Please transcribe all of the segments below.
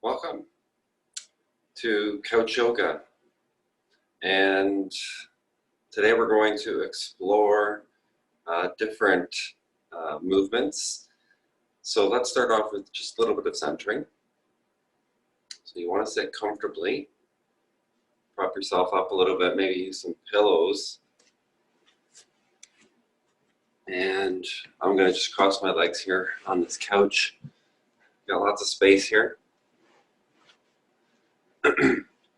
Welcome to Couch Yoga, and today we're going to explore different movements. So let's start off with just a little bit of centering. So you want to sit comfortably, prop yourself up a little bit, maybe use some pillows. And I'm going to just cross my legs here on this couch. Got lots of space here.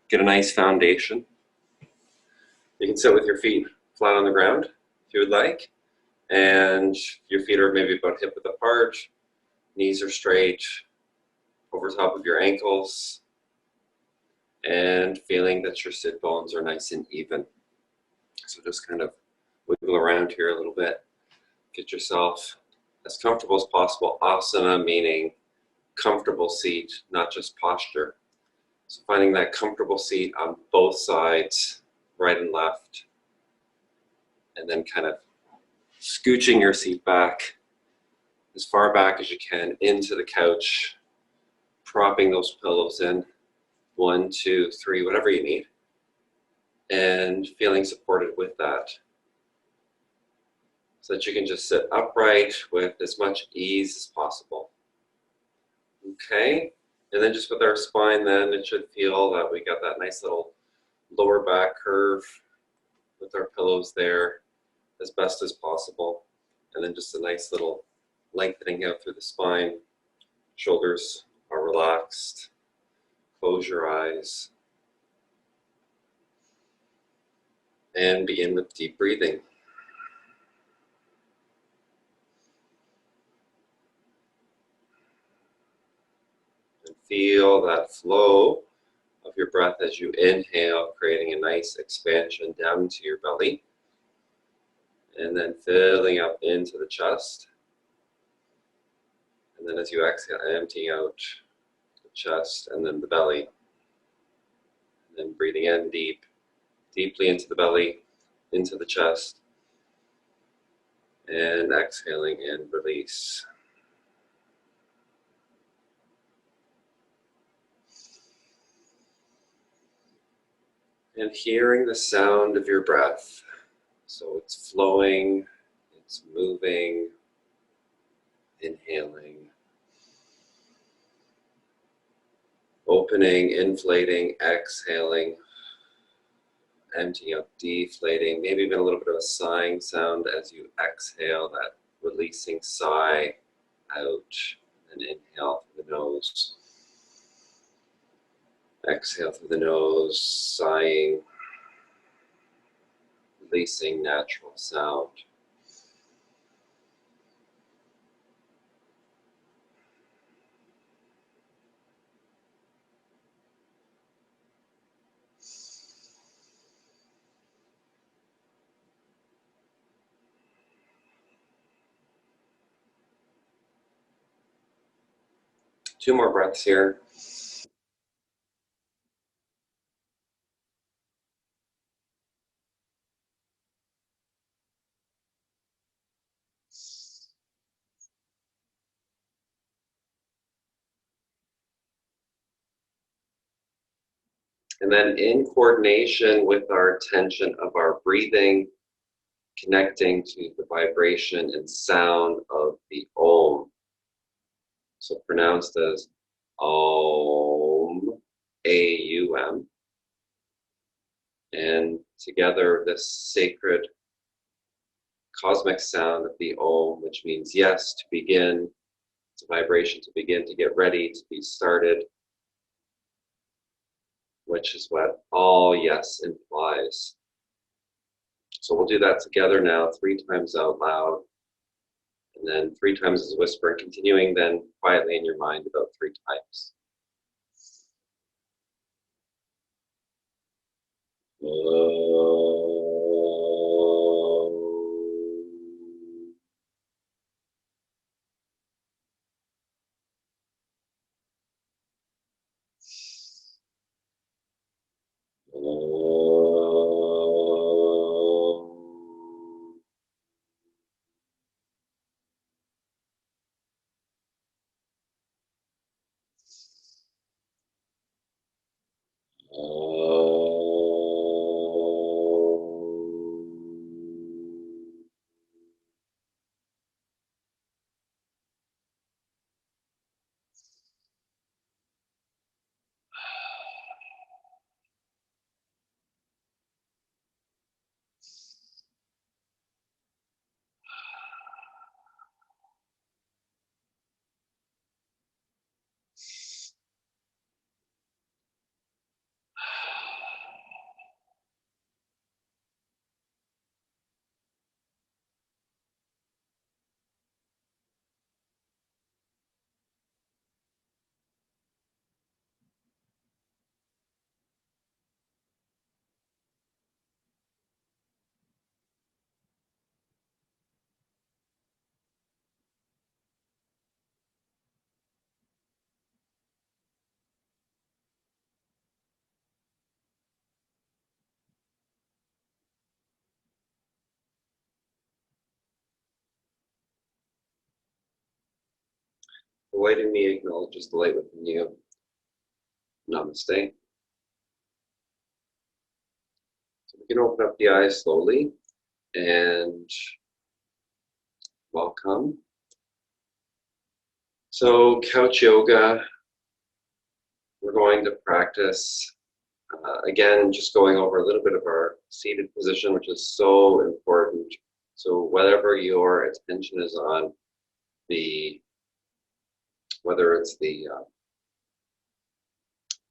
Get a nice foundation. You can sit with your feet flat on the ground if you would like, and your feet are maybe about hip width apart, knees are straight, over top of your ankles, and feeling that your sit bones are nice and even. So just kind of wiggle around here a little bit. Get yourself as comfortable as possible. Asana meaning comfortable seat, not just posture. So finding that comfortable seat on both sides, right and left, and then kind of scooching your seat back as far back as you can into the couch, propping those pillows in, 1, 2, 3, whatever you need, and feeling supported with that. So that you can just sit upright with as much ease as possible. Okay, and then just with our spine then, it should feel that we got that nice little lower back curve with our pillows there as best as possible. And then just a nice little lengthening out through the spine. Shoulders are relaxed. Close your eyes. And begin with deep breathing. And feel that flow of your breath as you inhale, creating a nice expansion down into your belly. And then filling up into the chest. And then as you exhale, emptying out the chest and then the belly. And then breathing in deeply into the belly, into the chest. And exhaling and release. And hearing the sound of your breath. So it's flowing, it's moving, inhaling, opening, inflating, exhaling, emptying out, deflating, maybe even a little bit of a sighing sound as you exhale, that releasing sigh out, and inhale through the nose. Exhale through the nose, sighing, releasing natural sound. Two more breaths here. And then in coordination with our attention of our breathing, connecting to the vibration and sound of the Om. So pronounced as Om, A-U-M. And together this sacred cosmic sound of the Om, which means yes, to begin. It's a vibration to begin, to get ready, to be started, which is what all yes implies. So we'll do that together now, 3 times out loud, and then 3 times as a whisper, continuing then quietly in your mind about 3 times. The light in me acknowledges the light within you. Namaste. So we can open up the eyes slowly and welcome. So couch yoga, we're going to practice, again, just going over a little bit of our seated position, which is so important. So whatever your attention is on, whether it's the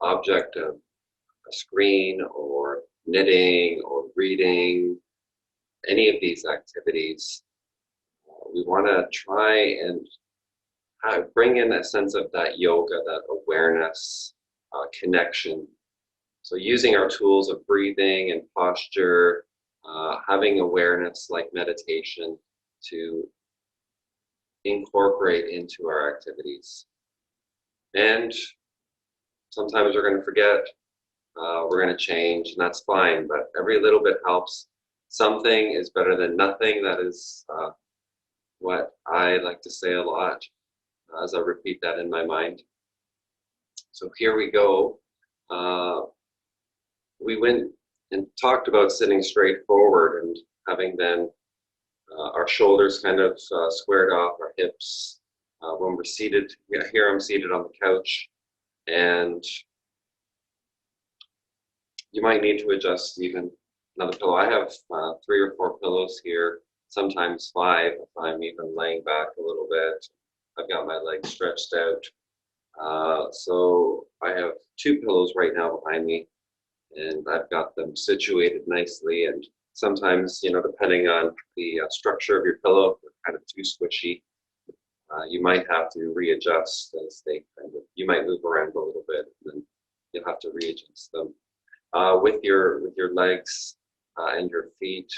object of a screen or knitting or reading, any of these activities, we want to try and bring in a sense of that yoga, that awareness, connection. So using our tools of breathing and posture, having awareness like meditation to incorporate into our activities. And sometimes we're going to forget, we're going to change, and that's fine, but every little bit helps. Something is better than nothing. That is what I like to say a lot as I repeat that in my mind. So here we go. We went and talked about sitting straight forward and having then our shoulders kind of squared off, our hips. When we're seated, here I'm seated on the couch, and you might need to adjust even another pillow. I have 3 or 4 pillows here, sometimes 5 if I'm even laying back a little bit. I've got my legs stretched out. So I have 2 pillows right now behind me, and I've got them situated nicely. And sometimes, depending on the structure of your pillow, if they're kind of too squishy, you might have to readjust as you might move around a little bit, and then you'll have to readjust them. With your legs and your feet,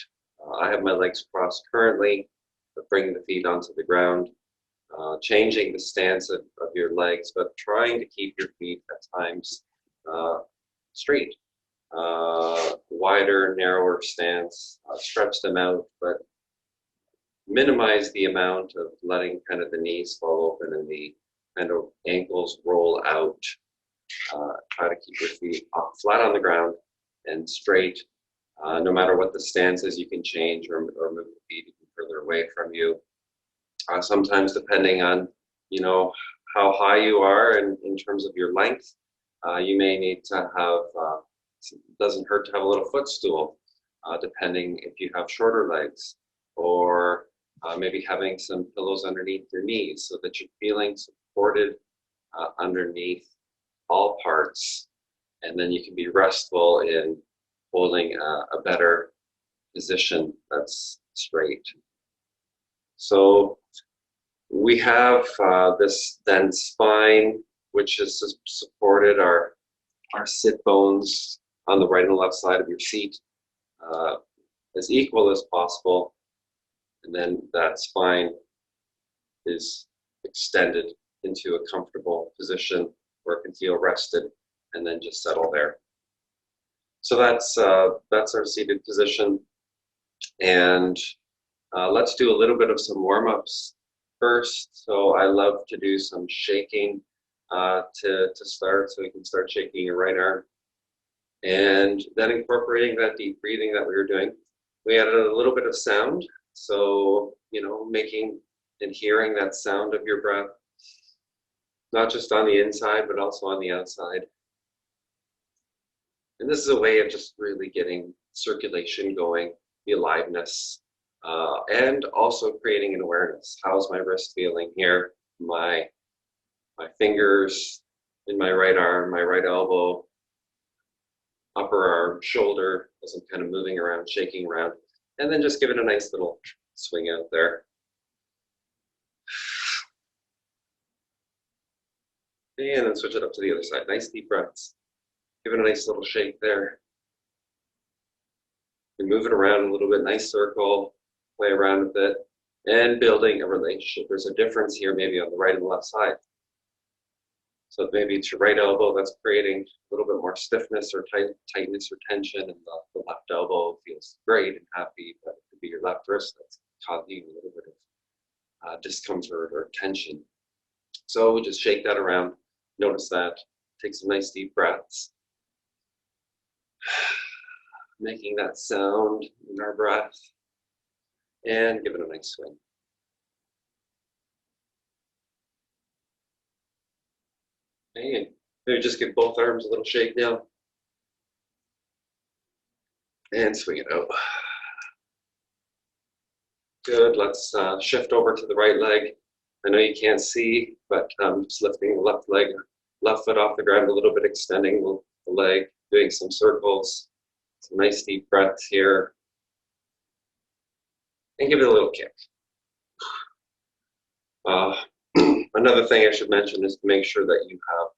I have my legs crossed currently, but bringing the feet onto the ground, changing the stance of your legs, but trying to keep your feet at times straight. Wider, narrower stance, stretch them out, but minimize the amount of letting kind of the knees fall open and the kind of ankles roll out. Try to keep your feet flat on the ground and straight. No matter what the stance is, you can change or move the feet even further away from you. Sometimes depending on, how high you are in terms of your length, you may need to have, it doesn't hurt to have a little footstool, depending if you have shorter legs, or maybe having some pillows underneath your knees so that you're feeling supported underneath all parts, and then you can be restful in holding a better position that's straight. So we have this then spine, which has supported our sit bones on the right and left side of your seat as equal as possible, and then that spine is extended into a comfortable position where it can feel rested, and then just settle there. So that's our seated position, and let's do a little bit of some warm-ups first. So I love to do some shaking to start, so you can start shaking your right arm, and then incorporating that deep breathing that we were doing. We added a little bit of sound, so making and hearing that sound of your breath, not just on the inside, but also on the outside. And this is a way of just really getting circulation going, the aliveness, and also creating an awareness. How's my wrist feeling here? My fingers in my right arm, my right elbow, upper arm, shoulder, as I'm kind of moving around, shaking around, and then just give it a nice little swing out there. And then switch it up to the other side. Nice deep breaths. Give it a nice little shake there. And move it around a little bit, nice circle, play around with it, and building a relationship. There's a difference here maybe on the right and the left side. So maybe it's your right elbow that's creating a little bit more stiffness or tightness or tension, and the left elbow feels great and happy, but it could be your left wrist that's causing a little bit of discomfort or tension. So we just shake that around. Notice that. Take some nice deep breaths. Making that sound in our breath. And give it a nice swing. Okay, and maybe just give both arms a little shake now. And swing it out. Good, let's shift over to the right leg. I know you can't see, but just lifting the left leg, left foot off the ground a little bit, extending the leg, doing some circles. Some nice deep breaths here. And give it a little kick. Another thing I should mention is to make sure that you have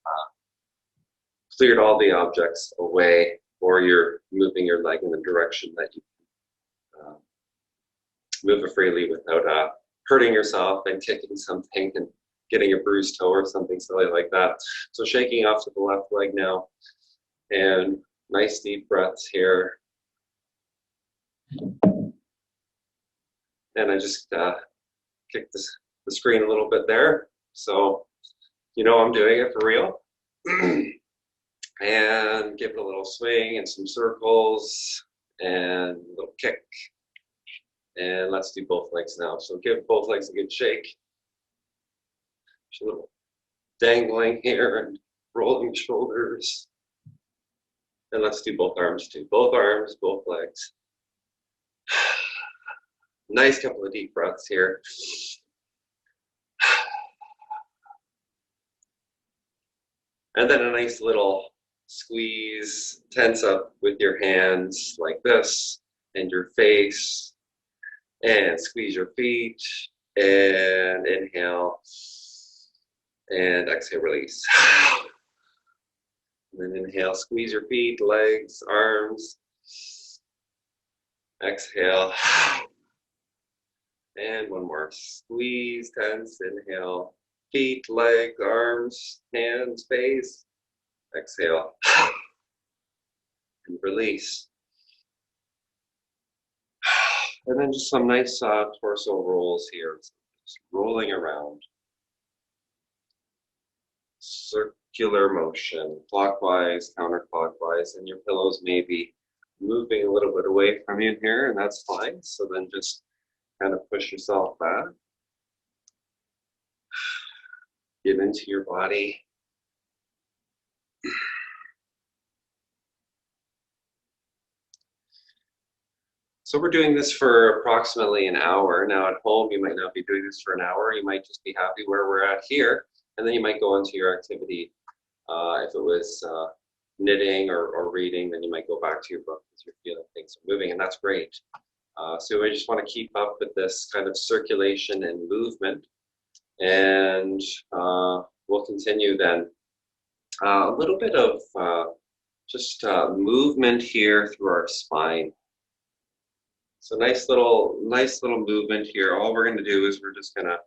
cleared all the objects away, or you're moving your leg in the direction that you can move it freely without hurting yourself and kicking something and getting a bruised toe or something silly like that. So shaking off to the left leg now, and nice deep breaths here. And I just kicked the screen a little bit there, so you know I'm doing it for real. And give it a little swing and some circles and a little kick. And let's do both legs now. So give both legs a good shake. Just a little dangling here and rolling shoulders. And let's do both arms too. Both arms, both legs. Nice couple of deep breaths here. And then a nice little squeeze, tense up with your hands like this, and your face, and squeeze your feet, and inhale, and exhale, release. And then inhale, squeeze your feet, legs, arms, exhale, and one more, squeeze, tense, inhale, feet, legs, arms, hands, face, exhale, and release. And then just some nice torso rolls here, just rolling around. Circular motion, clockwise, counterclockwise, and your pillows may be moving a little bit away from you here, and that's fine. So then just kind of push yourself back. Get into your body. So we're doing this for approximately an hour. Now at home, you might not be doing this for an hour. You might just be happy where we're at here. And then you might go into your activity. If it was knitting or reading, then you might go back to your book because you're feeling things are moving, and that's great. So I just want to keep up with this kind of circulation and movement. And we'll continue then. A little bit of just movement here through our spine. So nice little movement here. All we're going to do is we're just going to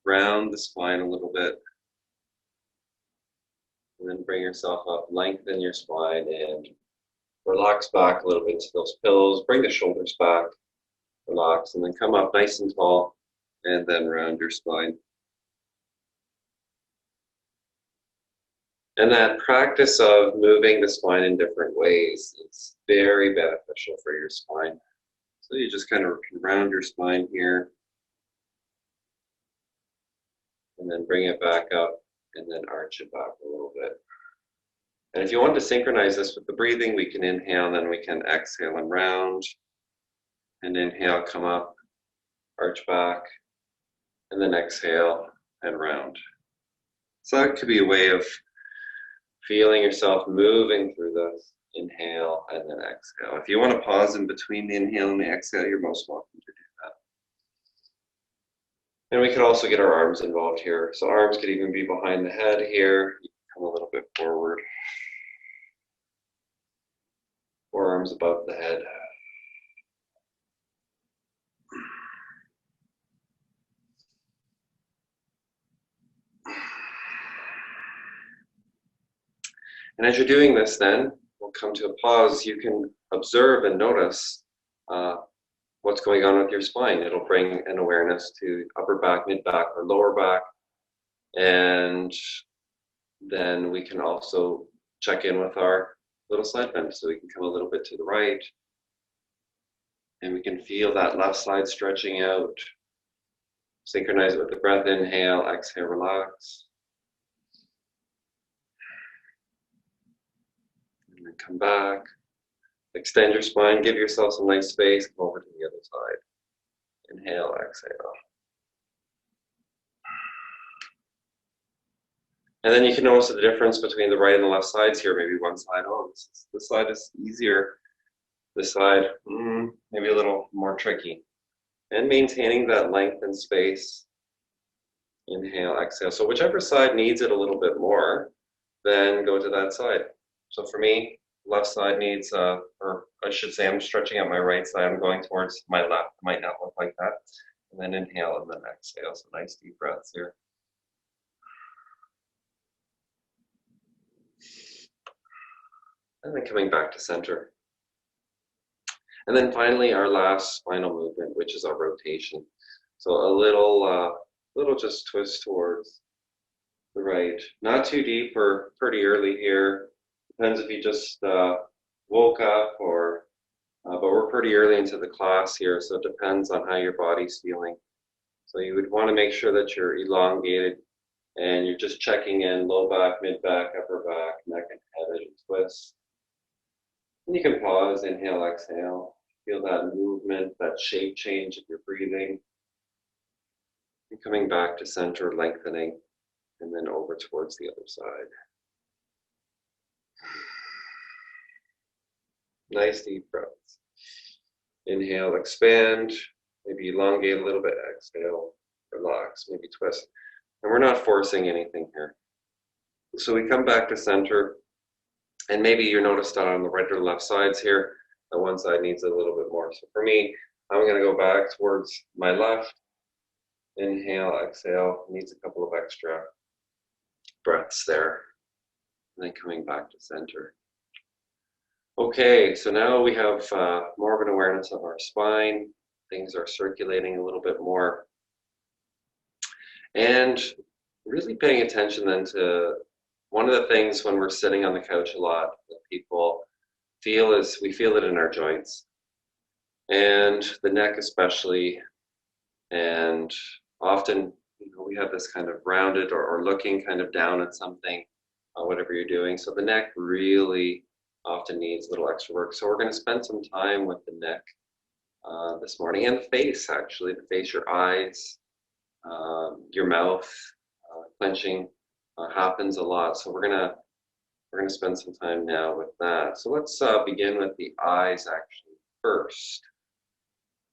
round the spine a little bit. And then bring yourself up, lengthen your spine, and relax back a little bit into those pillows. Bring the shoulders back, relax, and then come up nice and tall, and then round your spine. And that practice of moving the spine in different ways is very beneficial for your spine. So you just kind of can round your spine here, and then bring it back up, and then arch it back a little bit. And if you want to synchronize this with the breathing, we can inhale, then we can exhale and round, and inhale, come up, arch back, and then exhale and round. So that could be a way of feeling yourself moving through this. Inhale and then exhale. If you want to pause in between the inhale and the exhale, you're most welcome to do that. And we could also get our arms involved here. So arms could even be behind the head here. You can come a little bit forward. Forearms above the head. And as you're doing this then, we'll come to a pause. You can observe and notice what's going on with your spine. It'll bring an awareness to upper back, mid back, or lower back. And then we can also check in with our little side bend. So we can come a little bit to the right, and we can feel that left side stretching out. Synchronize it with the breath. Inhale, exhale, relax. And then come back. Extend your spine, give yourself some nice space. Come over to the other side. Inhale, exhale. And then you can notice the difference between the right and the left sides here. Maybe one side, oh, this side is easier. This side, maybe a little more tricky. And maintaining that length and space. Inhale, exhale. So whichever side needs it a little bit more, then go to that side. So for me, left side needs, or I should say I'm stretching out my right side. I'm going towards my left. It might not look like that. And then inhale and then exhale. So nice deep breaths here. And then coming back to center. And then finally, our last final movement, which is our rotation. So a little just twist towards the right. Not too deep or pretty early here. Depends if you just woke up or, but we're pretty early into the class here, so it depends on how your body's feeling. So you would want to make sure that you're elongated and you're just checking in low back, mid back, upper back, neck and head as you twist. And you can pause, inhale, exhale. Feel that movement, that shape change of your breathing. And coming back to center, lengthening, and then over towards the other side. Nice deep breaths. Inhale, expand, maybe elongate a little bit. Exhale, relax, maybe twist. And we're not forcing anything here. So we come back to center, and maybe you noticed that on the right or left sides here, that one side needs a little bit more. So for me, I'm going to go back towards my left. Inhale, exhale, needs a couple of extra breaths there. And then coming back to center. Okay, so now we have more of an awareness of our spine. Things are circulating a little bit more. And really paying attention then to one of the things when we're sitting on the couch a lot that people feel is we feel it in our joints. And the neck especially. And often, we have this kind of rounded or looking kind of down at something, whatever you're doing. So the neck really often needs a little extra work. So we're going to spend some time with the neck this morning, and the face actually, the face, your eyes, your mouth, clenching happens a lot. So we're gonna spend some time now with that. So let's begin with the eyes actually first.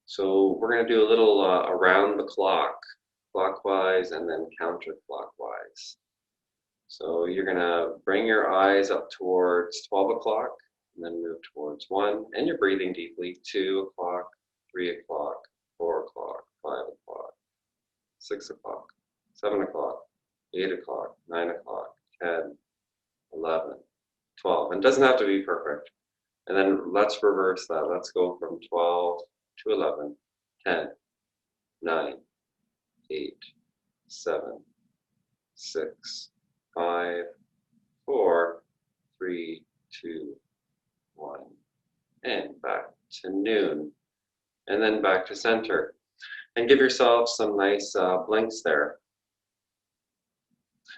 So we're going to do a little around the clock, clockwise and then counterclockwise. So you're going to bring your eyes up towards 12 o'clock and then move towards 1. And you're breathing deeply. 2 o'clock, 3 o'clock, 4 o'clock, 5 o'clock, 6 o'clock, 7 o'clock, 8 o'clock, 9 o'clock, 10, 11, 12. And it doesn't have to be perfect. And then let's reverse that. Let's go from 12 to 11, 10, 9, 8, 7, 6, 5, 4, 3, 2, 1, and back to noon. And then back to center. And give yourself some nice blinks there.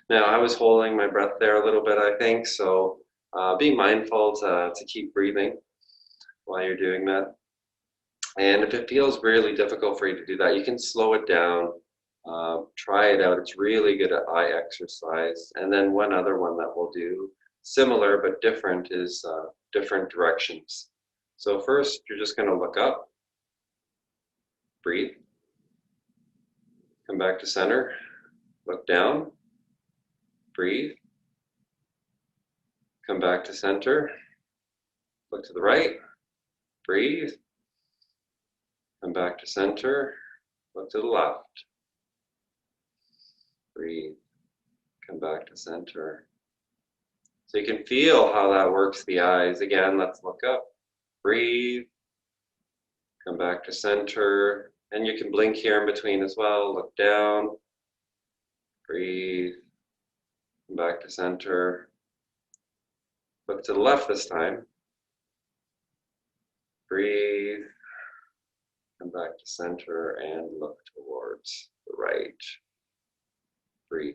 Now, I was holding my breath there a little bit, I think, so be mindful to keep breathing while you're doing that. And if it feels really difficult for you to do that, you can slow it down. Try it out. It's really good at eye exercise. And then one other one that we'll do, similar but different, is different directions. So first, you're just going to look up, breathe, come back to center, look down, breathe, come back to center, look to the right, breathe, come back to center, look to the left, breathe, come back to center. So you can feel how that works the eyes. Again, let's look up, breathe, come back to center, and you can blink here in between as well, look down, Breathe. Come back to center. Look to the left this time. Breathe. Come back to center and look towards the right. Breathe.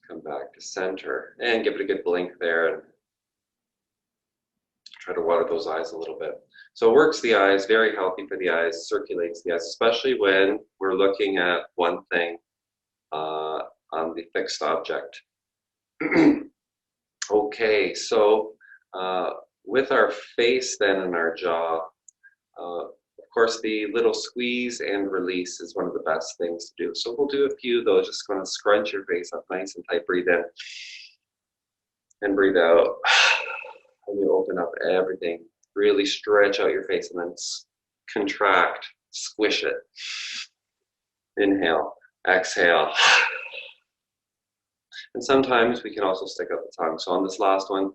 Come back to center and give it a good blink there and try to water those eyes a little bit. So it works the eyes, very healthy for the eyes, circulates the eyes, especially when we're looking at one thing on the fixed object. Okay, so with our face then and our jaw, of course the little squeeze and release is one of the best things to do. So we'll do a few of those, just going to scrunch your face up nice and tight, breathe in and breathe out. And you open up everything, really stretch out your face and then contract, squish it. Inhale, exhale. And sometimes we can also stick out the tongue. So on this last one,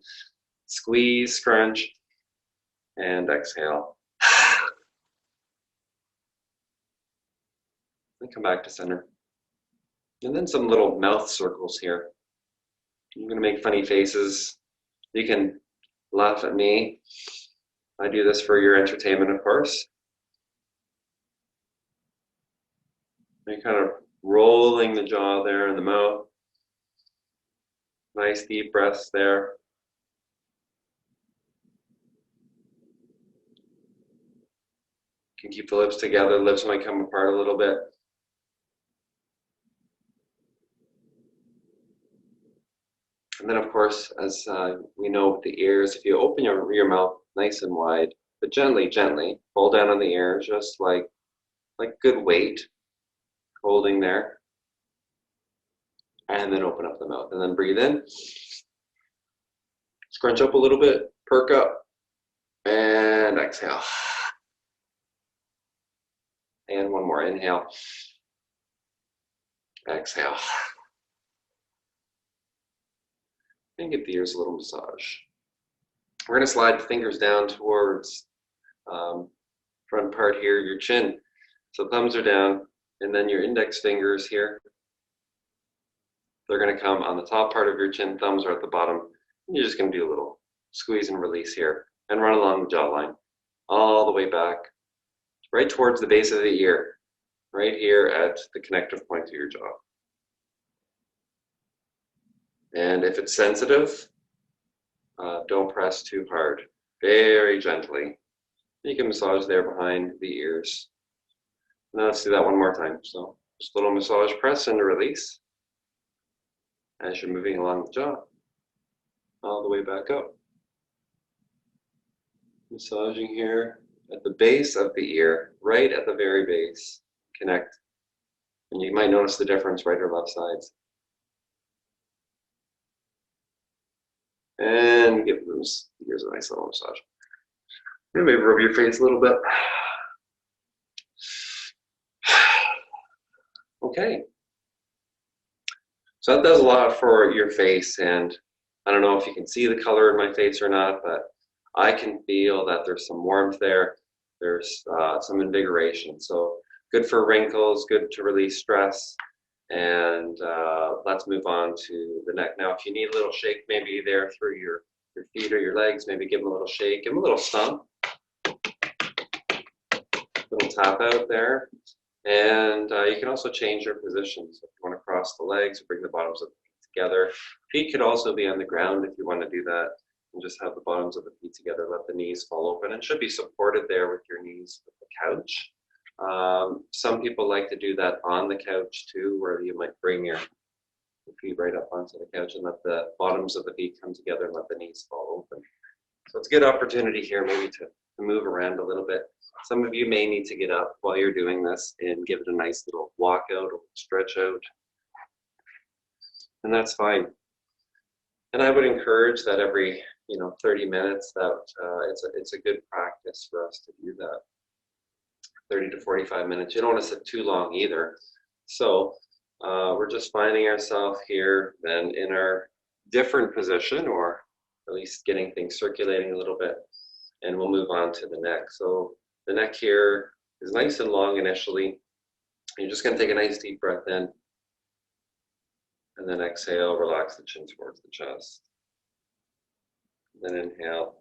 squeeze, scrunch, and exhale. And come back to center. And then some little mouth circles here. I'm going to make funny faces. You can laugh at me. I do this for your entertainment, of course. You're kind of rolling the jaw there in the mouth. Nice deep breaths there. You can keep the lips together. The lips might come apart a little bit. And then, of course, as we know with the ears, if you open your mouth nice and wide, but gently, pull down on the ear, just like good weight, holding there. And then open up the mouth. And then breathe in. Scrunch up a little bit, perk up, and exhale. And one more, inhale. Exhale. And give the ears a little massage. We're going to slide the fingers down towards front part here, your chin. So thumbs are down, and then your index fingers here, they're going to come on the top part of your chin, thumbs are at the bottom. And you're just going to do a little squeeze and release here, and run along the jawline, all the way back, right towards the base of the ear, right here at the connective point to your jaw. And if it's sensitive, don't press too hard. Very gently. You can massage there behind the ears. Now let's do that one more time. So just a little massage, press and release as you're moving along the jaw, all the way back up. Massaging here at the base of the ear, right at the very base. Connect. And you might notice the difference right or left sides. And give those ears a nice little massage. And maybe rub your face a little bit. Okay. So that does a lot for your face, and I don't know if you can see the color in my face or not, but I can feel that there's some warmth there. There's some invigoration. So good for wrinkles, good to release stress. And let's move on to the neck. Now, if you need a little shake, maybe there through your feet or your legs, maybe give them a little shake, give them a little stomp. Little tap out there. And you can also change your position. So if you want to cross the legs, bring the bottoms of the feet together. Feet could also be on the ground if you want to do that. And just have the bottoms of the feet together, let the knees fall open. And should be supported there with your knees with the couch. Some people like to do that on the couch too, where you might bring your feet right up onto the couch and let the bottoms of the feet come together and let the knees fall open. So it's a good opportunity here maybe to move around a little bit. Some of you may need to get up while you're doing this and give it a nice little walk out or stretch out. And that's fine. And I would encourage that every 30 minutes that it's a good practice for us to do that. 30 to 45 minutes. You don't want to sit too long either. So we're just finding ourselves here then in our different position, or at least getting things circulating a little bit. And we'll move on to the neck. So the neck here is nice and long initially. You're just going to take a nice deep breath in And then exhale, relax the chin towards the chest. And then inhale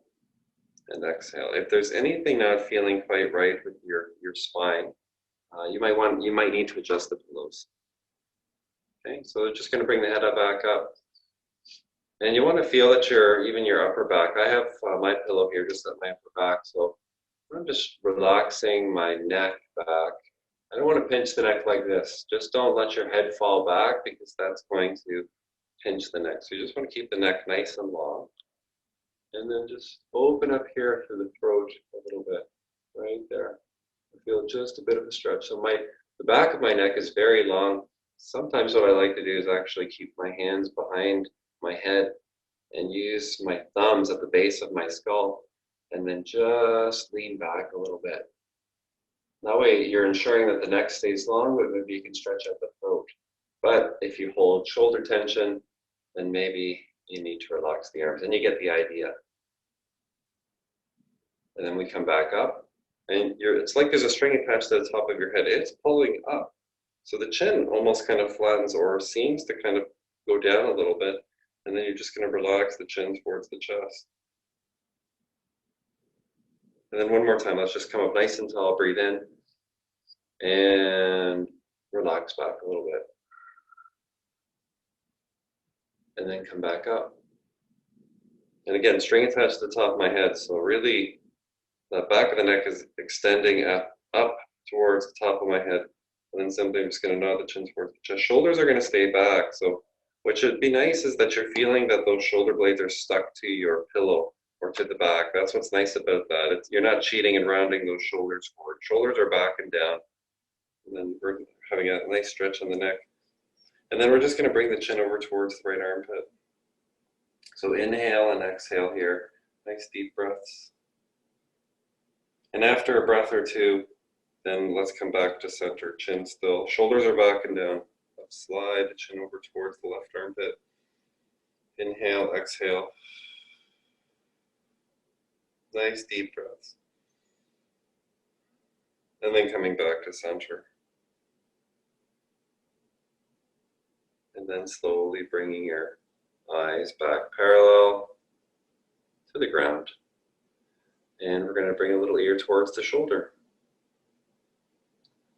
and exhale. If there's anything not feeling quite right with your spine, you might need to adjust the pillows. Okay, so just going to bring the head up, back up. And you want to feel that even your upper back. I have my pillow here just at my upper back, so I'm just relaxing my neck back. I don't want to pinch the neck like this. Just don't let your head fall back because that's going to pinch the neck. So you just want to keep the neck nice and long. And then just open up here to the throat a little bit, right there. I feel just a bit of a stretch. So the back of my neck is very long. Sometimes what I like to do is actually keep my hands behind my head and use my thumbs at the base of my skull and then just lean back a little bit. That way you're ensuring that the neck stays long, but maybe you can stretch out the throat. But if you hold shoulder tension, then maybe you need to relax the arms, and you get the idea. And then we come back up, and it's like there's a string attached to the top of your head. It's pulling up. So the chin almost kind of flattens or seems to kind of go down a little bit, and then you're just going to relax the chin towards the chest. And then one more time, let's just come up nice and tall, breathe in, and relax back a little bit. And then come back up. And again, string attached to the top of my head, so really the back of the neck is extending up towards the top of my head. And then simply I'm just going to nod the chin towards the chest. Shoulders are going to stay back, so what should be nice is that you're feeling that those shoulder blades are stuck to your pillow or to the back. That's what's nice about that. You're not cheating and rounding those shoulders forward. Shoulders are back and down. And then we're having a nice stretch on the neck. And then we're just going to bring the chin over towards the right armpit. So inhale and exhale here. Nice deep breaths. And after a breath or two, then let's come back to center. Chin still. Shoulders are back and down. Let's slide the chin over towards the left armpit. Inhale, exhale. Nice deep breaths. And then coming back to center. And then slowly bringing your eyes back parallel to the ground. And we're going to bring a little ear towards the shoulder.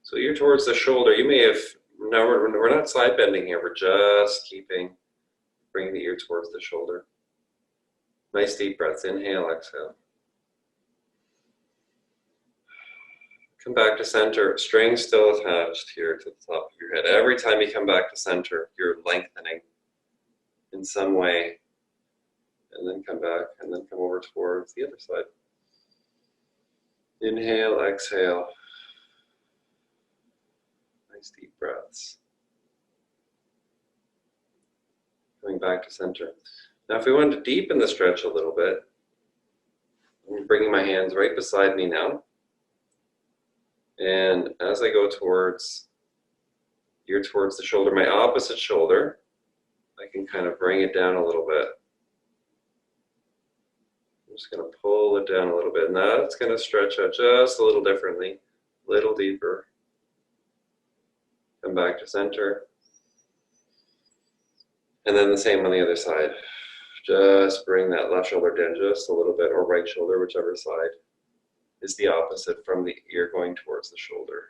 So ear towards the shoulder. You may have, no, we're not side bending here. We're just bringing the ear towards the shoulder. Nice deep breaths. Inhale, exhale. Come back to center. String still attached here to the top of your head. Every time you come back to center, you're lengthening in some way. And then come back, and then come over towards the other side. Inhale, exhale. Nice deep breaths. Coming back to center. Now if we want to deepen the stretch a little bit, I'm bringing my hands right beside me now. And as I go towards the shoulder, my opposite shoulder, I can kind of bring it down a little bit. I'm just going to pull it down a little bit. Now it's going to stretch out just a little differently, a little deeper. Come back to center. And then the same on the other side. Just bring that left shoulder down just a little bit, or right shoulder, whichever side is the opposite from the ear going towards the shoulder.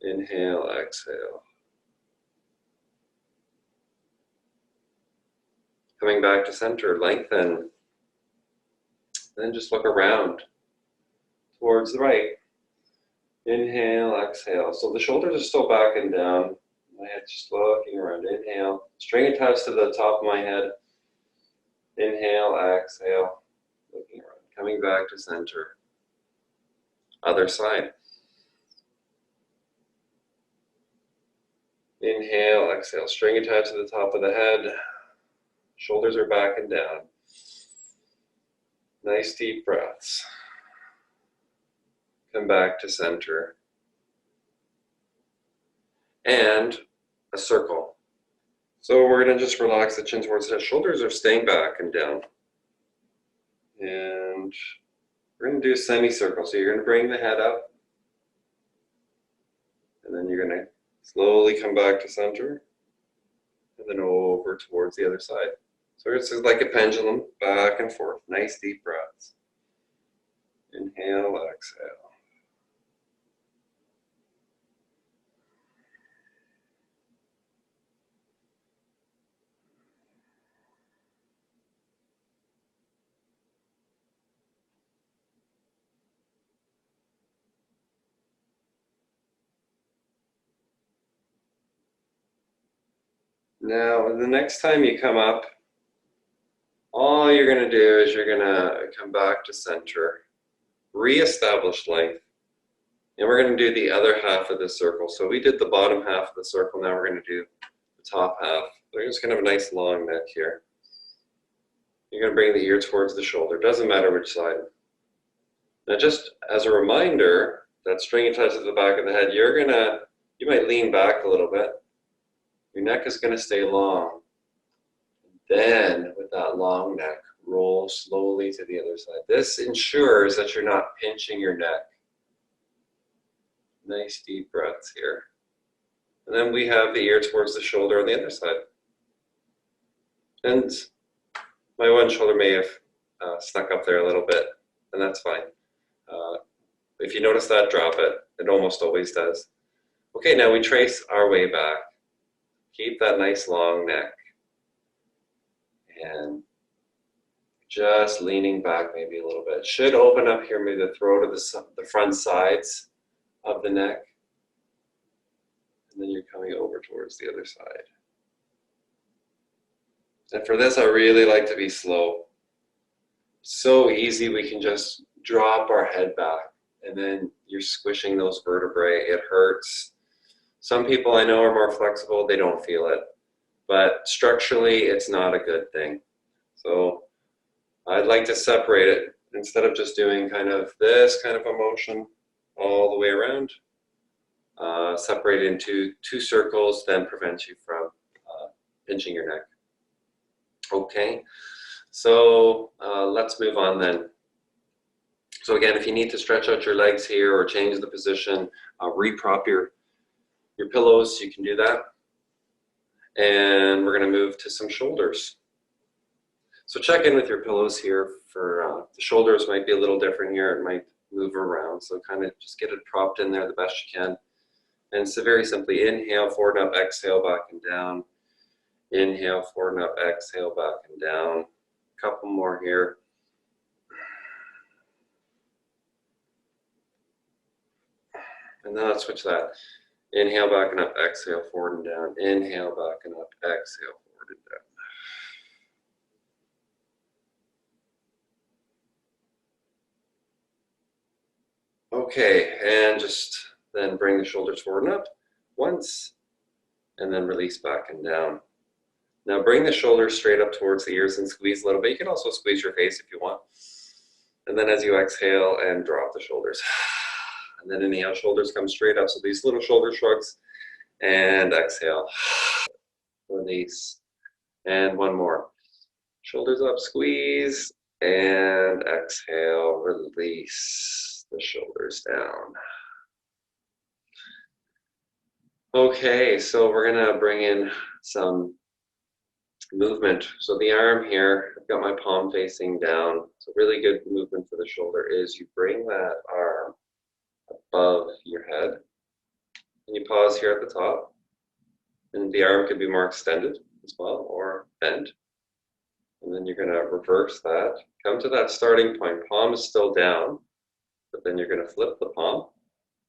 Inhale, exhale. Coming back to center, lengthen. Then just look around towards the right. Inhale, exhale. So the shoulders are still back and down. My head's just looking around. Inhale. String attached to the top of my head. Inhale, exhale. Looking around. Coming back to center. Other side. Inhale, exhale. String attached to the top of the head. Shoulders are back and down. Nice deep breaths. Come back to center. And a circle. So we're going to just relax the chin towards the head. Shoulders are staying back and down. And we're going to do a semicircle. So you're going to bring the head up. And then you're going to slowly come back to center. and then over towards the other side. So it's like a pendulum, back and forth. Nice deep breaths. Inhale, exhale. Now, the next time you come up, all you're going to do is you're going to come back to center, reestablish length, and we're going to do the other half of the circle. So we did the bottom half of the circle, now we're going to do the top half. We're just going to have a nice long neck here. You're going to bring the ear towards the shoulder, doesn't matter which side. Now just as a reminder, that stringy touch at the back of the head, you might lean back a little bit. Your neck is going to stay long. Then, with that long neck, roll slowly to the other side. This ensures that you're not pinching your neck. Nice deep breaths here. And then we have the ear towards the shoulder on the other side. And my one shoulder may have snuck up there a little bit, and that's fine. If you notice that, drop it. It almost always does. Okay, now we trace our way back. Keep that nice long neck. And just leaning back maybe a little bit. Should open up here, maybe the throat or the front sides of the neck. And then you're coming over towards the other side. And for this, I really like to be slow. So easy, we can just drop our head back and then you're squishing those vertebrae. It hurts. Some people I know are more flexible, they don't feel it. But structurally, it's not a good thing. So I'd like to separate it instead of just doing kind of this kind of a motion all the way around. Separate it into two circles, then prevents you from pinching your neck. Okay, so let's move on then. So again, if you need to stretch out your legs here or change the position, reprop your pillows, you can do that. And we're going to move to some shoulders. So check in with your pillows here for the shoulders might be a little different here. It might move around. So kind of just get it propped in there the best you can. And so very simply, inhale, forward and up, exhale, back and down. Inhale, forward and up, exhale, back and down. A couple more here. And then let's switch that. Inhale, back and up, exhale, forward and down. Inhale, back and up, exhale, forward and down. Okay, and just then bring the shoulders forward and up once, and then release back and down. Now bring the shoulders straight up towards the ears and squeeze a little bit. You can also squeeze your face if you want. And then as you exhale and drop the shoulders. And then inhale, shoulders come straight up. So these little shoulder shrugs. And exhale. Release. And one more. Shoulders up, squeeze. And exhale, release the shoulders down. Okay, so we're gonna bring in some movement. So the arm here, I've got my palm facing down. So really good movement for the shoulder is you bring that arm above your head and you pause here at the top. And the arm could be more extended as well or bent. And then you're gonna reverse that. Come to that starting point. Palm is still down, but then you're gonna flip the palm.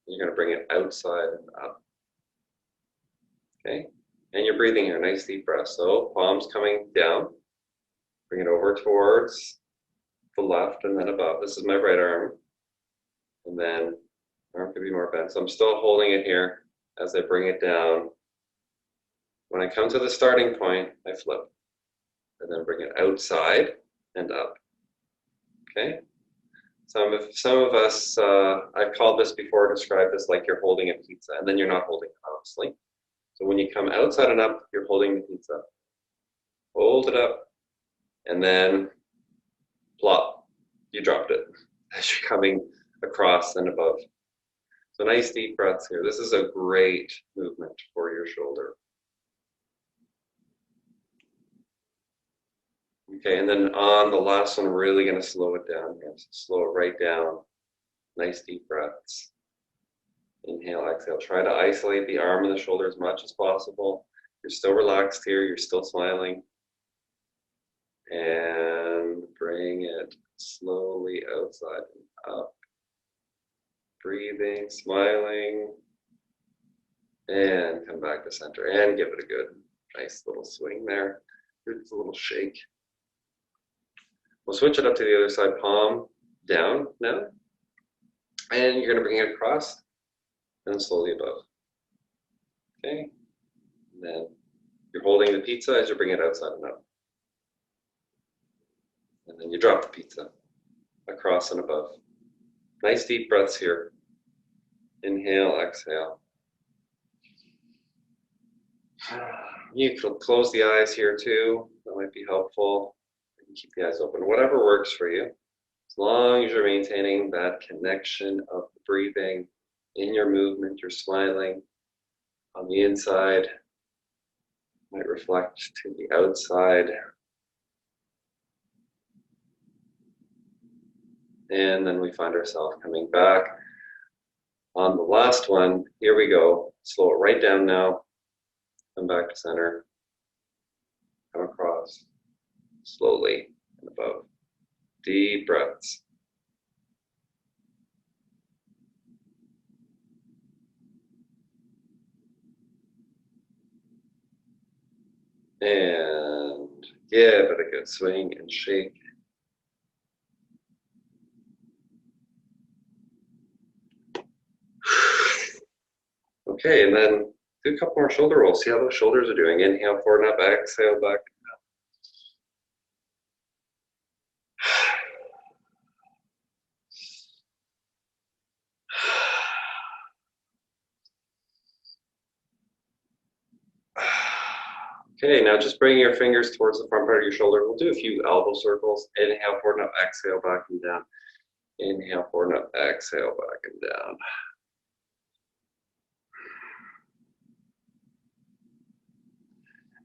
And you're gonna bring it outside and up. Okay, and you're breathing here, nice deep breath. So palms coming down, bring it over towards the left and then above. This is my right arm. And then arm could be more bent. So I'm still holding it here as I bring it down. When I come to the starting point, I flip and then bring it outside and up. Okay, some of us, I've called this before, described this like you're holding a pizza and then you're not holding it, honestly. So when you come outside and up, you're holding the pizza. Hold it up, and then plop. You dropped it as you're coming across and above. So nice deep breaths here. This is a great movement for your shoulder. Okay, and then on the last one, we're really going to slow it down here. So slow it right down. Nice deep breaths. Inhale, exhale. Try to isolate the arm and the shoulder as much as possible. You're still relaxed here. You're still smiling. And bring it slowly outside and up. Breathing, smiling. And come back to center. And give it a good, nice little swing there. Good little shake. We'll switch it up to the other side. Palm down now. And you're going to bring it across and slowly above. Okay? And then you're holding the pizza as you bring it outside and up. And then you drop the pizza across and above. Nice deep breaths here. Inhale, exhale. You can close the eyes here too. That might be helpful. You can keep the eyes open. Whatever works for you. As long as you're maintaining that connection of the breathing in your movement, you're smiling on the inside. Might reflect to the outside. And then we find ourselves coming back on the last one. Here we go. Slow it right down now. Come back to center. Come across slowly and above. Deep breaths. And give it a good swing and shake. Okay, and then do a couple more shoulder rolls. See how those shoulders are doing. Inhale forward and up, exhale back. Okay, now just bring your fingers towards the front part of your shoulder. We'll do a few elbow circles. Inhale forward and up, exhale back and down. Inhale forward and up, exhale back and down.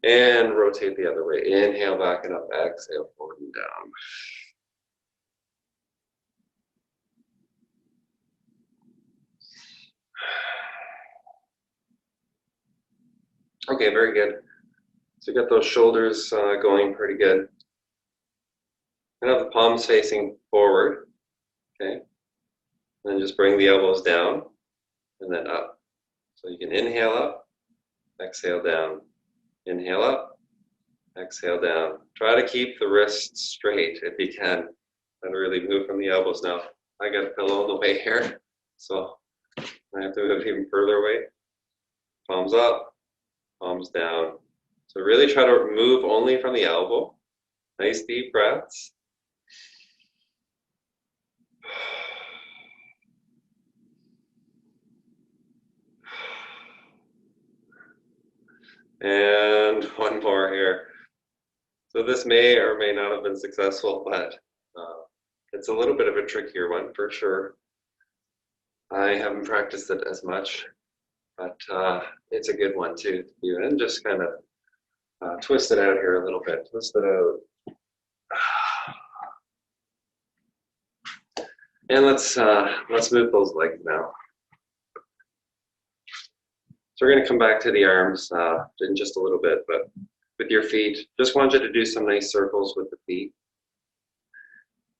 And rotate the other way. Inhale back and up, exhale forward and down. Okay, very good. So get those shoulders going pretty good. And have the palms facing forward. Okay. And then just bring the elbows down and then up. So you can inhale up, exhale down. Inhale up, exhale down. Try to keep the wrists straight if you can. And really move from the elbows now. I got a pillow in the way here, so I have to move even further away. Palms up, palms down. So really try to move only from the elbow. Nice deep breaths. And one more here. So this may or may not have been successful, but it's a little bit of a trickier one for sure. I haven't practiced it as much, but it's a good one too to do. And just kind of twist it out here a little bit. Twist it out. And let's move those legs now. So we're going to come back to the arms in just a little bit, but with your feet, just want you to do some nice circles with the feet.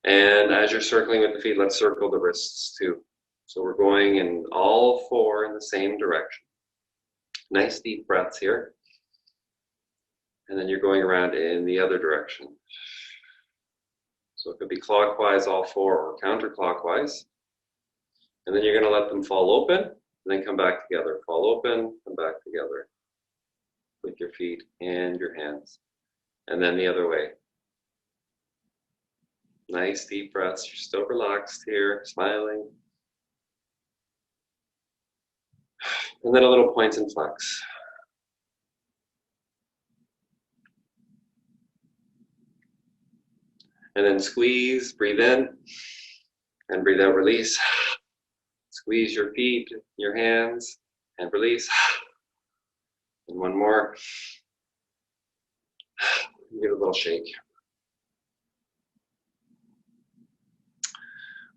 And as you're circling with the feet, let's circle the wrists too. So we're going in all four in the same direction. Nice deep breaths here. And then you're going around in the other direction. So it could be clockwise all four or counterclockwise. And then you're going to let them fall open and then come back together. Fall open, come back together with your feet and your hands. And then the other way. Nice deep breaths. You're still relaxed here, smiling. And then a little point and flex. And then squeeze, breathe in, and breathe out, release. Squeeze your feet, your hands, and release. And one more. Give it a little shake.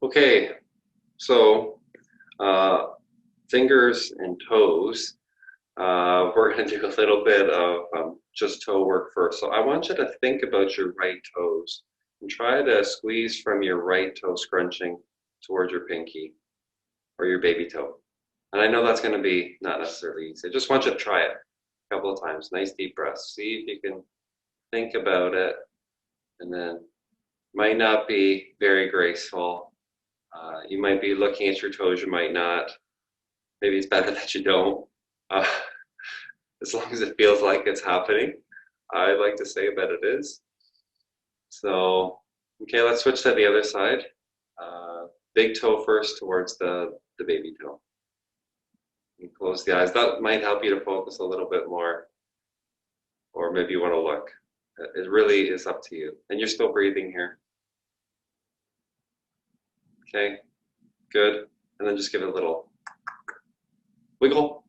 Okay, so fingers and toes. We're going to do a little bit of just toe work first. So I want you to think about your right toes and try to squeeze from your right toe scrunching towards your pinky or your baby toe. And I know that's going to be not necessarily easy. I just want you to try it a couple of times. Nice deep breaths. See if you can think about it. And then might not be very graceful. You might be looking at your toes, you might not. Maybe it's better that you don't. Uh, as long as it feels like it's happening, I like to say that it is. So, okay, let's switch to the other side. Big toe first towards the baby toe. And close the eyes. That might help you to focus a little bit more, or maybe you want to look. It really is up to you. And you're still breathing here. Okay, good. And then just give it a little wiggle.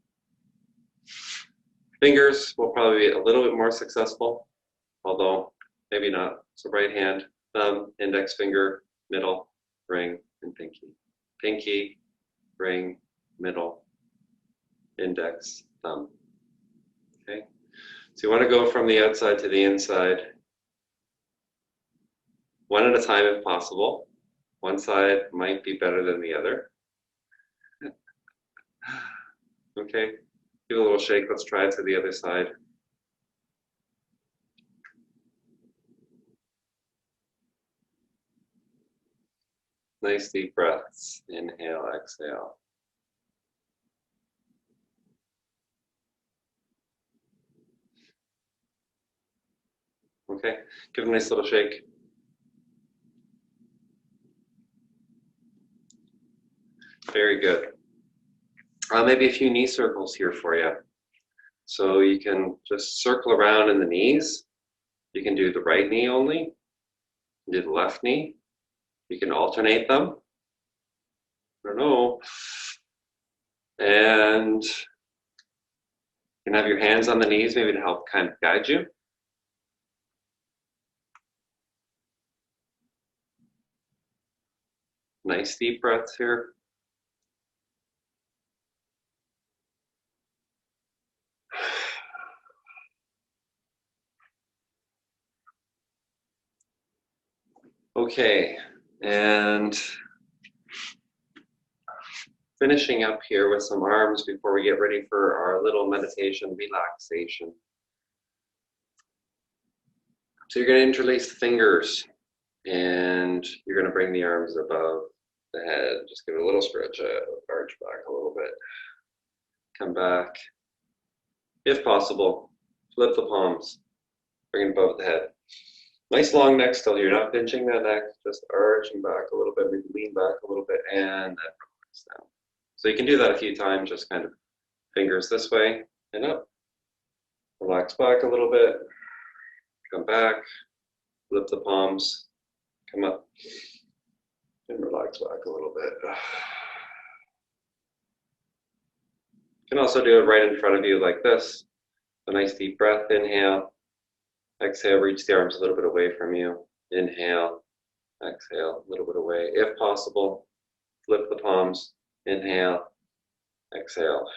Fingers will probably be a little bit more successful, although maybe not. So right hand, thumb, index finger, middle, ring, and pinky. Pinky, ring, middle, index, thumb. Okay. So you want to go from the outside to the inside, one at a time if possible. One side might be better than the other. Okay. Give it a little shake. Let's try it to the other side. Nice deep breaths. Inhale, exhale. Okay, give it a nice little shake. Very good. Maybe a few knee circles here for you. So you can just circle around in the knees. You can do the right knee only. You can do the left knee. You can alternate them. I don't know. And you can have your hands on the knees maybe to help kind of guide you. Nice deep breaths here. Okay, and finishing up here with some arms before we get ready for our little meditation relaxation. So you're going to interlace the fingers and you're going to bring the arms above the head. Just give it a little stretch out, arch back a little bit. Come back. If possible, flip the palms, bring it above the head. Nice long neck still here, not pinching that neck, just arching back a little bit, maybe lean back a little bit, and then relax down. So you can do that a few times, just kind of fingers this way and up. Relax back a little bit, come back, flip the palms, come up, and relax back a little bit. You can also do it right in front of you like this. A nice deep breath, inhale. Exhale, reach the arms a little bit away from you. Inhale, exhale, a little bit away. If possible, flip the palms. Inhale, exhale.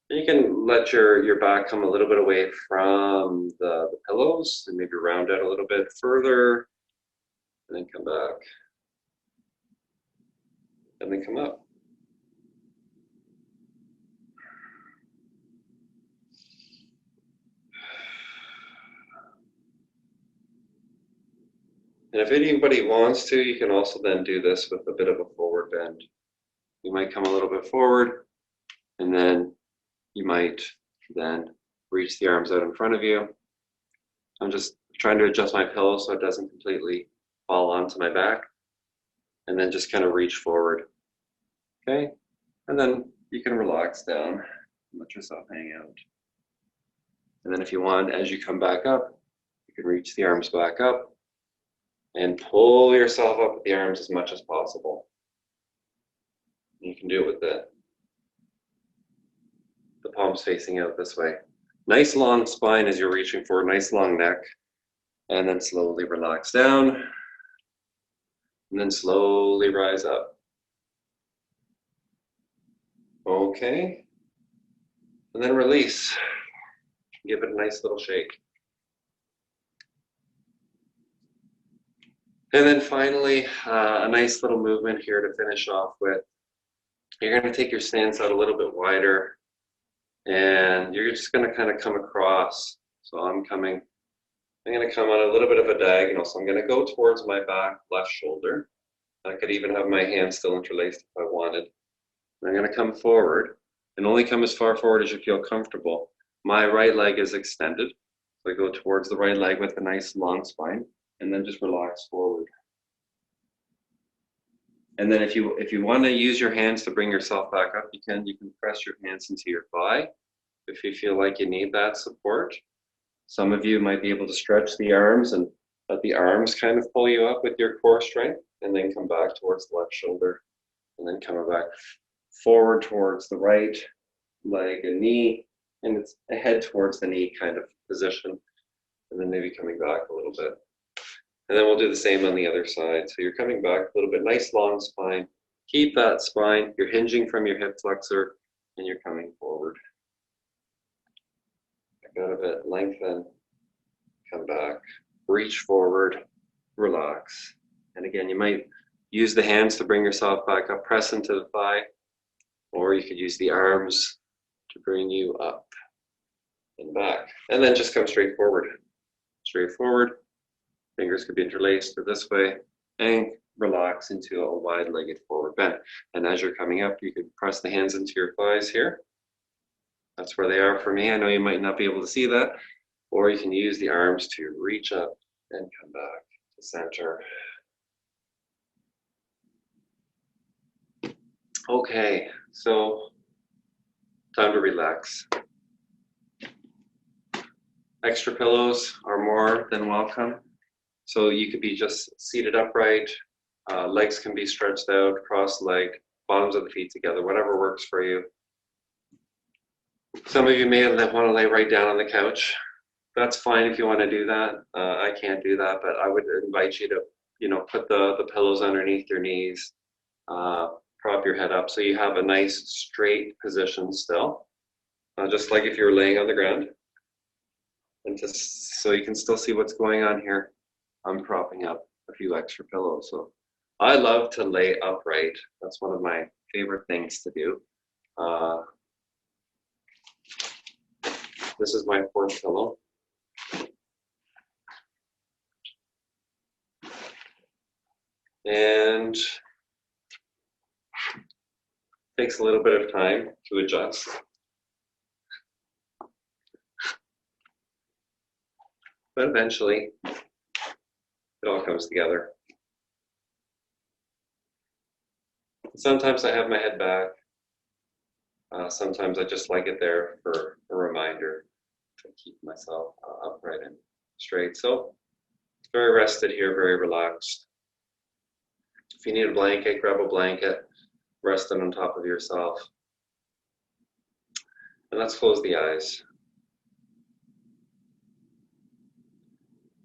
And you can let your back come a little bit away from the pillows and maybe round out a little bit further. And then come back. And then come up. And if anybody wants to, you can also then do this with a bit of a forward bend. You might come a little bit forward, and then you might then reach the arms out in front of you. I'm just trying to adjust my pillow so it doesn't completely fall onto my back. And then just kind of reach forward. Okay? And then you can relax down and let yourself hang out. And then if you want, as you come back up, you can reach the arms back up and pull yourself up with the arms as much as possible. You can do it with the palms facing out this way. Nice long spine as you're reaching forward, nice long neck. And then slowly relax down. And then slowly rise up. Okay. And then release. Give it a nice little shake. And then finally, a nice little movement here to finish off with. You're going to take your stance out a little bit wider, and you're just going to kind of come across. So I'm going to come on a little bit of a diagonal. So I'm going to go towards my back left shoulder. I could even have my hands still interlaced if I wanted. And I'm going to come forward and only come as far forward as you feel comfortable. My right leg is extended. So I go towards the right leg with a nice long spine, and then just relax forward. And then if you want to use your hands to bring yourself back up, you can press your hands into your thigh if you feel like you need that support. Some of you might be able to stretch the arms and let the arms kind of pull you up with your core strength, and then come back towards the left shoulder, and then coming back forward towards the right leg and knee, and it's a head towards the knee kind of position, and then maybe coming back a little bit. And then we'll do the same on the other side. So you're coming back a little bit, nice long spine. Keep that spine. You're hinging from your hip flexor, and you're coming forward. Back out of it, lengthen, come back, reach forward, relax. And again, you might use the hands to bring yourself back up, press into the thigh, or you could use the arms to bring you up and back. And then just come straight forward. Straight forward. Fingers could be interlaced or this way, and relax into a wide-legged forward bend. And as you're coming up, you can press the hands into your thighs here. That's where they are for me. I know you might not be able to see that. Or you can use the arms to reach up and come back to center. Okay, so time to relax. Extra pillows are more than welcome. So you could be just seated upright, legs can be stretched out, cross-legged, bottoms of the feet together, whatever works for you. Some of you may want to lay right down on the couch. That's fine if you want to do that. I can't do that, but I would invite you to, put the pillows underneath your knees, prop your head up so you have a nice straight position still, just like if you were laying on the ground. And just so you can still see what's going on here. I'm propping up a few extra pillows. So I love to lay upright. That's one of my favorite things to do. This is my fourth pillow. And takes a little bit of time to adjust. But eventually, it all comes together. Sometimes I have my head back. Sometimes I just like it there for a reminder to keep myself upright and straight. So very rested here, very relaxed. If you need a blanket, grab a blanket, rest it on top of yourself. And let's close the eyes.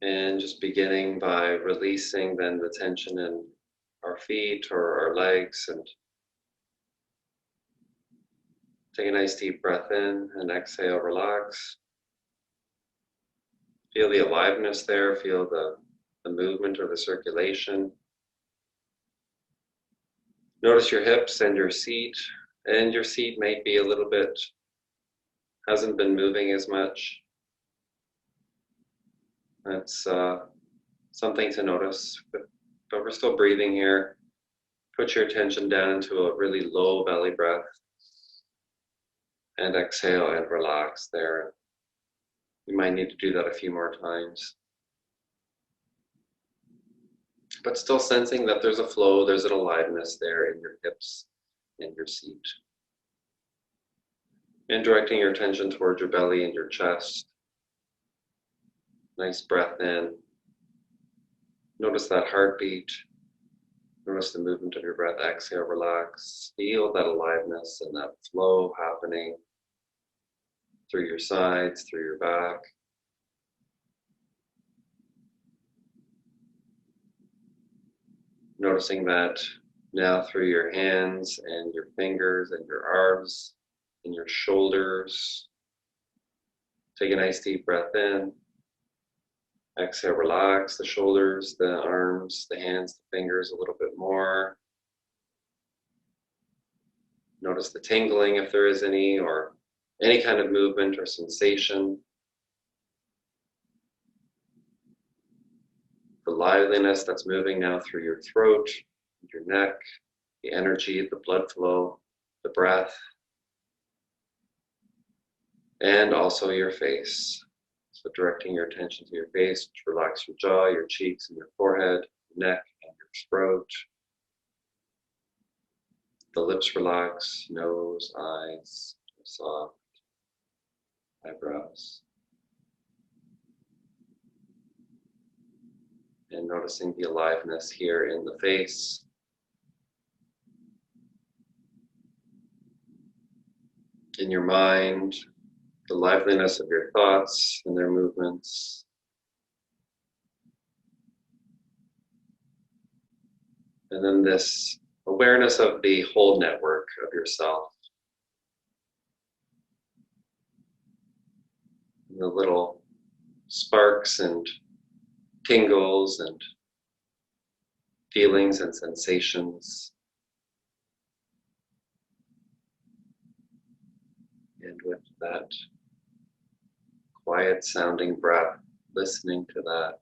And just beginning by releasing then the tension in our feet or our legs, and take a nice deep breath in and exhale, relax. Feel the aliveness there, feel the movement or the circulation. Notice your hips and your seat may be a little bit, hasn't been moving as much. That's something to notice, but we're still breathing here. Put your attention down into a really low belly breath and exhale and relax there. You might need to do that a few more times. But still sensing that there's a flow, there's an aliveness there in your hips and your seat. And directing your attention towards your belly and your chest. Nice breath in. Notice that heartbeat. Notice the movement of your breath. Exhale, relax. Feel that aliveness and that flow happening through your sides, through your back. Noticing that now through your hands and your fingers and your arms and your shoulders. Take a nice deep breath in. Exhale, relax the shoulders, the arms, the hands, the fingers a little bit more. Notice the tingling if there is any, or any kind of movement or sensation. The liveliness that's moving now through your throat, your neck, the energy, the blood flow, the breath, and also your face. So directing your attention to your face, to relax your jaw, your cheeks, and your forehead, your neck, and your throat. The lips relax, nose, eyes, soft, eyebrows. And noticing the aliveness here in the face. In your mind, the liveliness of your thoughts and their movements. And then this awareness of the whole network of yourself. And the little sparks and tingles and feelings and sensations. And with that quiet sounding breath, listening to that.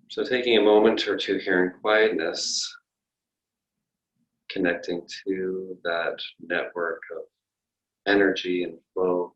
So taking a moment or two here in quietness, connecting to that network of energy and flow.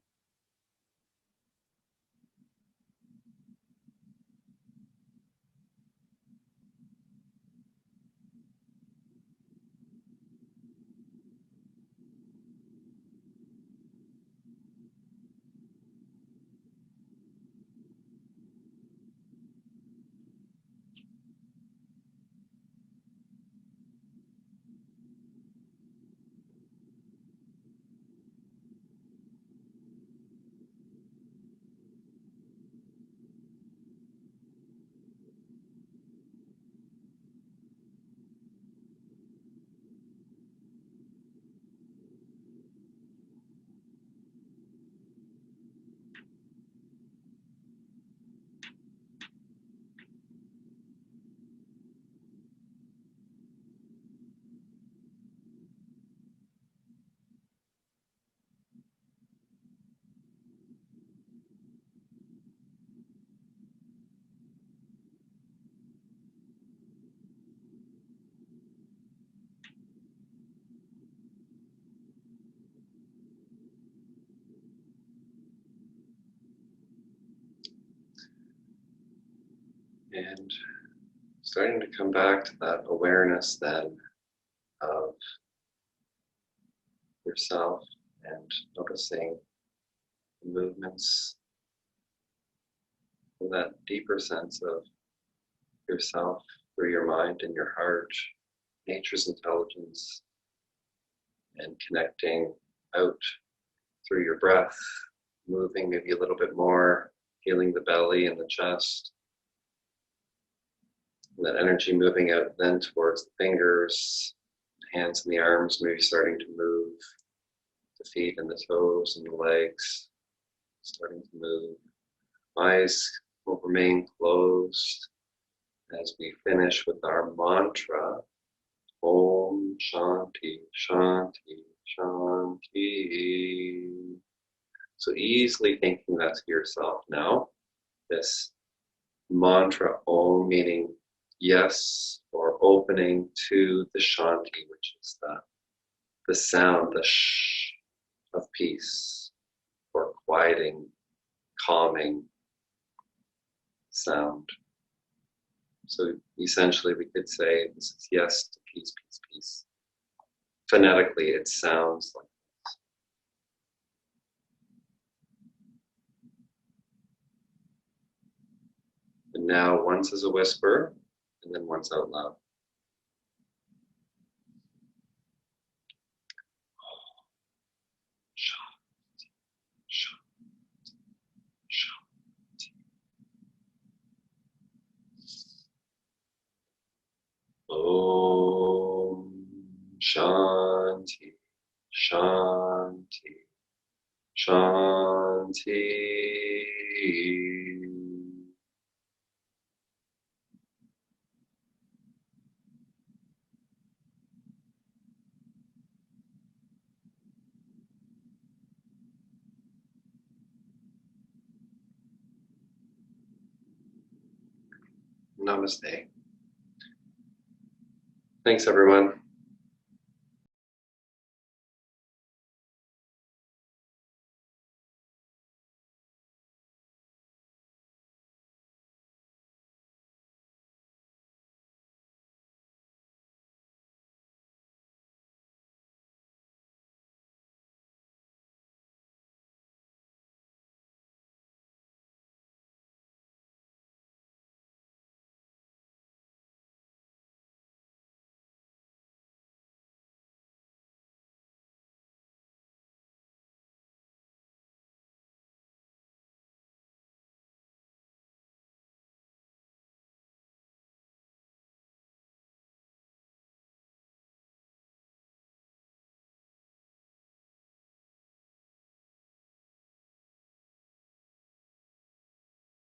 And starting to come back to that awareness then of yourself and noticing the movements and that deeper sense of yourself through your mind and your heart, nature's intelligence, and connecting out through your breath, moving maybe a little bit more, feeling the belly and the chest. And that energy moving out then towards the fingers, hands and the arms, maybe starting to move, the feet and the toes and the legs, starting to move. Eyes will remain closed as we finish with our mantra, Om Shanti, Shanti, Shanti. So easily thinking that to yourself now, this mantra Om meaning yes, or opening to the Shanti, which is the sound, the sh of peace, or quieting, calming sound. So essentially we could say this is yes to peace, peace, peace. Phonetically it sounds like this. And now once as a whisper, and then once out loud. Shanti. Namaste. Thanks, everyone.